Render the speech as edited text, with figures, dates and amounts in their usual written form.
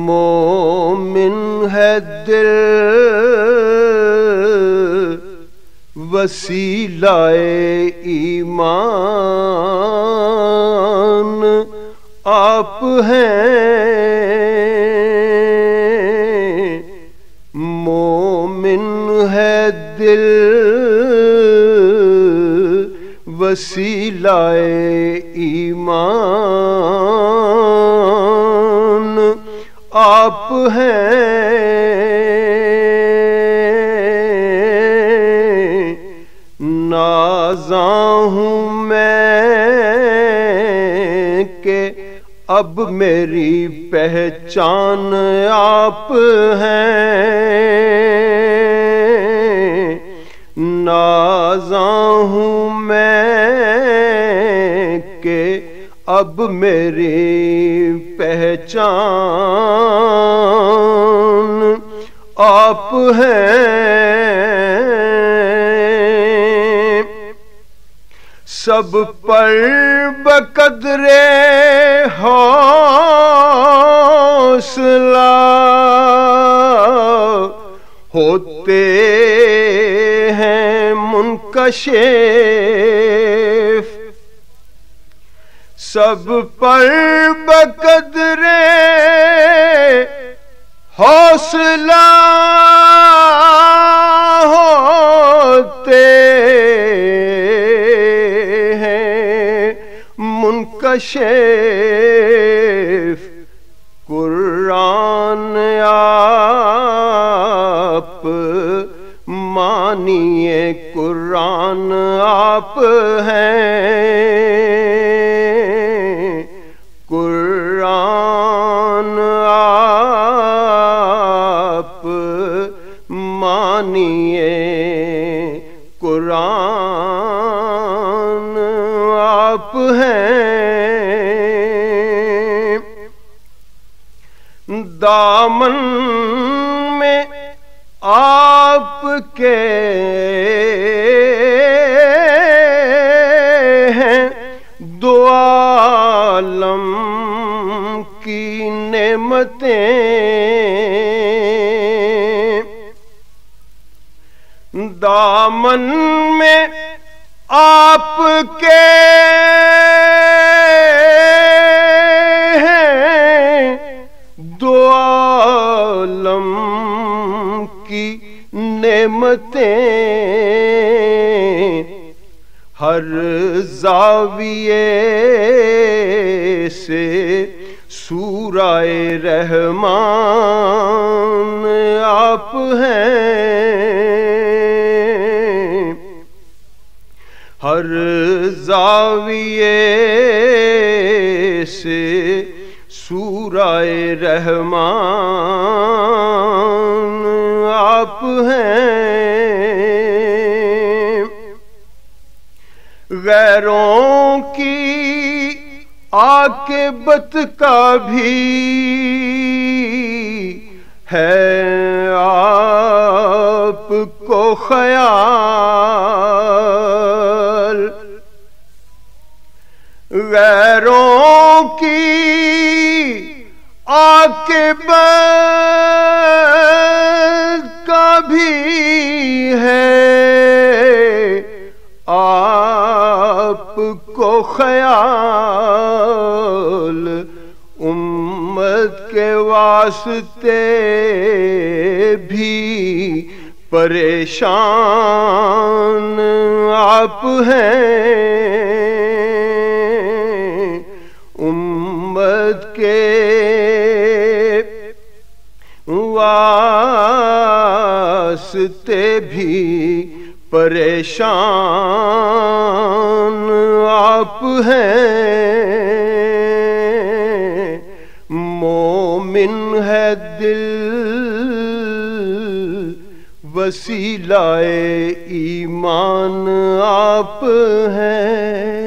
مومن ہے دل وسیلہ ایمان آپ ہیں، مومن ہے دل وسیلہ ایمان آپ ہیں، نازاں ہوں میں کہ اب میری پہچان آپ ہیں، نازاں ہوں میں کہ اب میری پہچان آپ ہیں، سب پر بقدرے حوصلہ ہوتے ہیں منکشف، سب پر بقدرے حوصلہ ہوتے ہیں منکشف، قرآن آپ مانیے قرآن آپ ہیں، قرآن آپ مانیے قرآن آپ ہیں، دامن میں آپ کے ہیں دو عالم کی نعمتیں، دامن میں آپ کے ہیں دو عالم کی نعمتیں، ہر زاویے سے سورہ رحمان آپ ہیں، ہر زاویے سے سورہ رحمان آپ ہیں، غیروں کی عاقبت کا بھی ہے آپ کو خیال، غیروں کی عاقبت کا بھی ہے آپ کو خیال، امت کے واسطے بھی پریشان آپ ہیں، امت کے واسطے بھی پریشان آپ ہیں، مومن ہے دل وسیلہ ایمان آپ ہیں۔